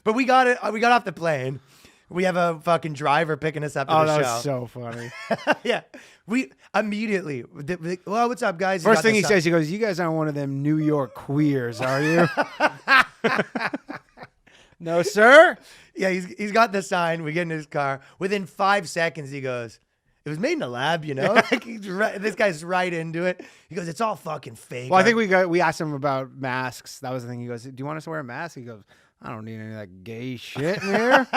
But we got it. We got off the plane. We have a fucking driver picking us up to the show. Oh, that was so funny. Yeah. We immediately, well, what's up, guys? First thing he says, he goes, "You guys aren't one of them New York queers, are you?" No, sir. Yeah, he's got the sign. We get in his car. Within 5 seconds, he goes, "It was made in a lab, you know." Like this guy's right into it. He goes, "It's all fucking fake." Well, I think we asked him about masks. That was the thing. He goes, "Do you want us to wear a mask?" He goes, "I don't need any of that gay shit in here."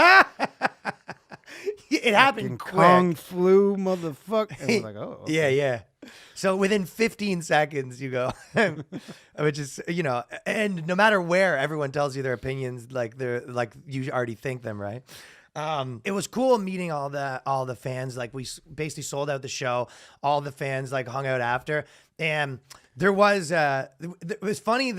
It happened quick. Kung flu, motherfucker. And I was like, oh. Okay. Yeah. So within 15 seconds, you go, which is, you know, and no matter where, everyone tells you their opinions like they're like you already think them, right? It was cool meeting all the fans. Like we basically sold out the show. All the fans like hung out after, and there was it was funny.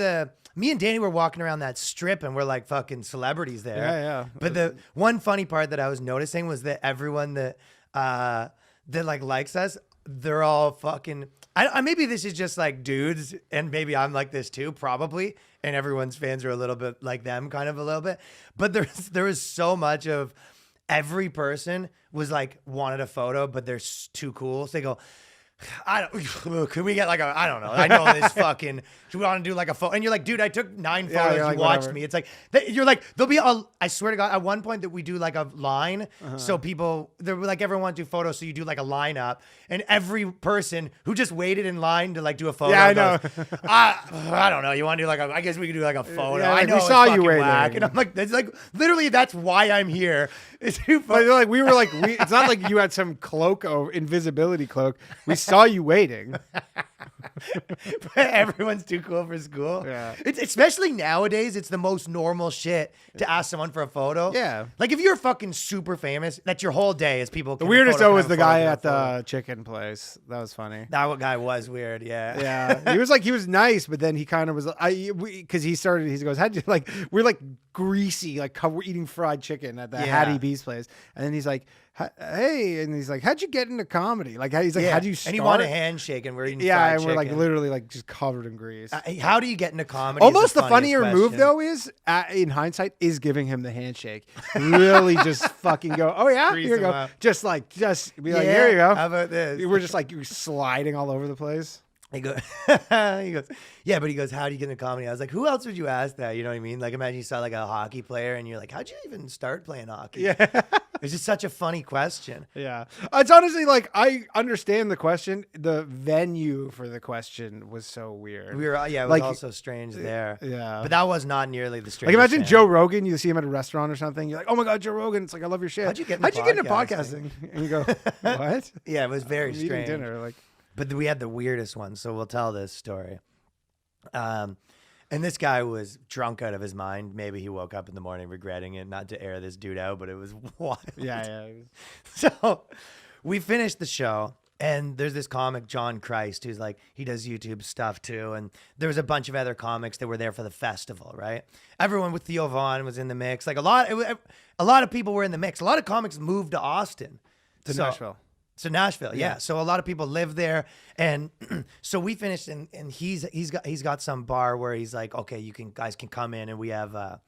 Me and Danny were walking around that strip and we're like fucking celebrities there. Yeah. But the one funny part that I was noticing was that everyone that like likes us, they're all fucking. I maybe this is just like dudes, and maybe I'm like this too, probably. And everyone's fans are a little bit like them, kind of a little bit. But there was so much of every person was like wanted a photo, but they're too cool. So they go, can we get like I don't know. I know this fucking, do we want to do like a photo? And you're like, dude, I took 9 photos. Yeah, you like, watched whatever. me. It's like, you're like, there'll be I swear to God, at one point that we do like a line. So people, they're like, everyone wants to do photos. So you do like a lineup, and every person who just waited in line to like do a photo. Yeah, I know. Goes, I don't know. You want to do like I guess we could do like a photo. Yeah, like, I know we it's saw you fucking waiting. whack. And I'm like, that's like, literally, that's why I'm here. Is to But like we were like, it's not like you had some cloak or invisibility cloak. We saw you waiting. Everyone's too cool for school. Yeah. It's especially nowadays, it's the most normal shit to ask someone for a photo. Yeah. Like if you're fucking super famous, that's your whole day is people. The weirdest though was the guy at the chicken place. That was funny. That guy was weird. Yeah. Yeah, he was nice, but then he kind of was because he goes, how'd you like, we're like greasy, like we're eating fried chicken at the Hattie B's place, and then he's like, hey, and he's like, how'd you get into comedy? Like he's like, how'd you start? And he wanted a handshake, and we're eating fried and chicken. we're like literally like just covered in grease. How do you get into comedy? Almost the funniest funnier move question. though is in hindsight is giving him the handshake. Really just fucking go, oh yeah, Grease here you him go. up. Just be like, here you go. How about this? We're just like sliding all over the place. He goes, yeah, but he goes, how do you get into comedy? I was like, who else would you ask that? You know what I mean? Like, imagine you saw like a hockey player and you're like, how'd you even start playing hockey? Yeah. It's just such a funny question. Yeah. It's honestly like, I understand the question. The venue for the question was so weird. It was like, also strange there. Yeah. But that was not nearly the Like strangest. imagine Joe Rogan, you see him at a restaurant or something. You're like, oh my God, Joe Rogan. It's like, I love your shit. How'd you get into podcasting? And you go, what? Yeah, it was very Eating strange. dinner. Like, But we had the weirdest one, so we'll tell this story. And this guy was drunk out of his mind. Maybe he woke up in the morning regretting it, not to air this dude out, but it was wild. yeah. So we finished the show, and there's this comic, John Christ, who's like, he does YouTube stuff too. And there was a bunch of other comics that were there for the festival, right? Everyone with Theo Vaughn was in the mix. Like a lot of people were in the mix. A lot of comics moved to Austin. Nashville. So Nashville, yeah. So a lot of people live there, and so we finished, and he's got some bar where he's like, okay, guys can come in, and we have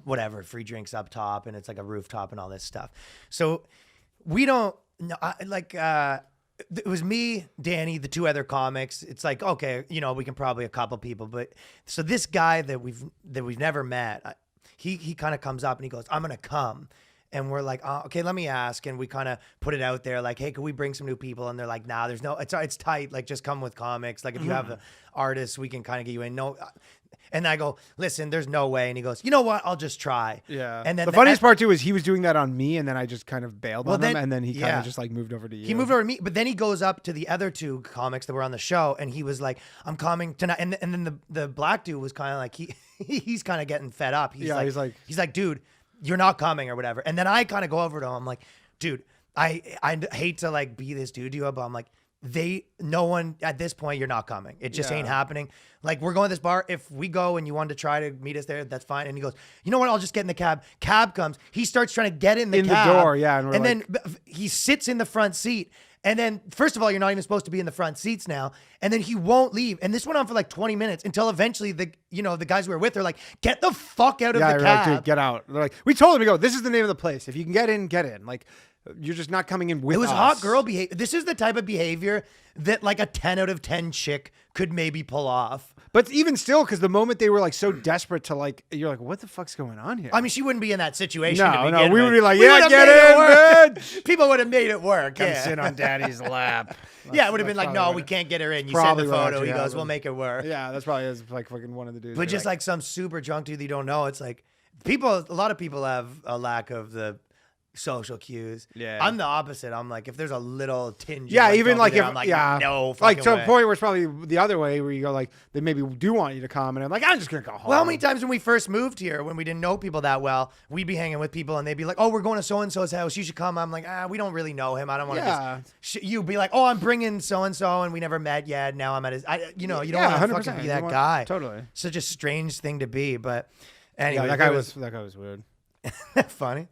whatever free drinks up top, and it's like a rooftop and all this stuff. So we don't know, it was me, Danny, the 2 other comics. It's like, okay, you know, we can probably a couple people, but so this guy that we've never met, he kind of comes up and he goes, I'm gonna come. And we're like, oh, okay, let me ask. And we kind of put it out there like, hey, can we bring some new people? And they're like, nah, there's no, it's tight. Like, just come with comics. Like, if you have the artists, we can kind of get you in. No. And I go, listen, there's no way. And he goes, you know what? I'll just try. Yeah. And then the funniest part too is he was doing that on me, and then I just kind of bailed on him, and then he kind of just like moved over to you. He moved over to me, but then he goes up to the other 2 comics that were on the show, and he was like, I'm coming tonight. And then the black dude was kind of like, he's kind of getting fed up. He's like, dude, you're not coming or whatever. And then I kind of go over to him. I'm like, dude, I hate to like be this dude to you, but I'm like, no one at this point, you're not coming. It just ain't happening. Like, we're going to this bar. If we go and you wanted to try to meet us there, that's fine. And he goes, you know what? I'll just get in the cab. Cab comes. He starts trying to get in the cab. In the door, yeah. And then he sits in the front seat. And then, first of all, you're not even supposed to be in the front seats now. And then he won't leave. And this went on for like 20 minutes until eventually the guys we were with are like, get the fuck out of the cab. Like, dude, get out. They're like, we told him to go. This is the name of the place. If you can get in, get in. Like, you're just not coming in with us. It was hot girl behavior. This is the type of behavior that like a 10 out of 10 chick could maybe pull off. But even still, because the moment they were like so desperate to like, you're like, what the fuck's going on here? I mean, she wouldn't be in that situation. No, we would be like, We yeah, would've get made it in, work. bitch. People would have made it work. Come Yeah. sit on daddy's lap. Yeah, it would have been like, no, we can't get her in. You send the photo. He goes, we'll make it work. Yeah, that's probably like fucking one of the dudes. But just like some super drunk dude you don't know, it's like a lot of people have a lack of the social cues. Yeah. I'm the opposite. I'm like, if there's a little tinge. yeah, of, even like there, if I'm like, yeah, no like fucking to a way. point where it's probably the other way where you go like they maybe do want you to come and I'm like I'm just gonna go home. Well, how many times when we first moved here, when we didn't know people that well, we'd be hanging with people and they'd be like, "Oh, we're going to so and so's house. You should come." I'm like, we don't really know him. I don't want to Yeah. just. You'd be like, "Oh, I'm bringing so and so, and we never met yet. Now I'm at his." You don't Yeah, want to 100%. fucking be You that want- guy. totally. Such a strange thing to be, but anyway, Yeah, that guy was weird. funny.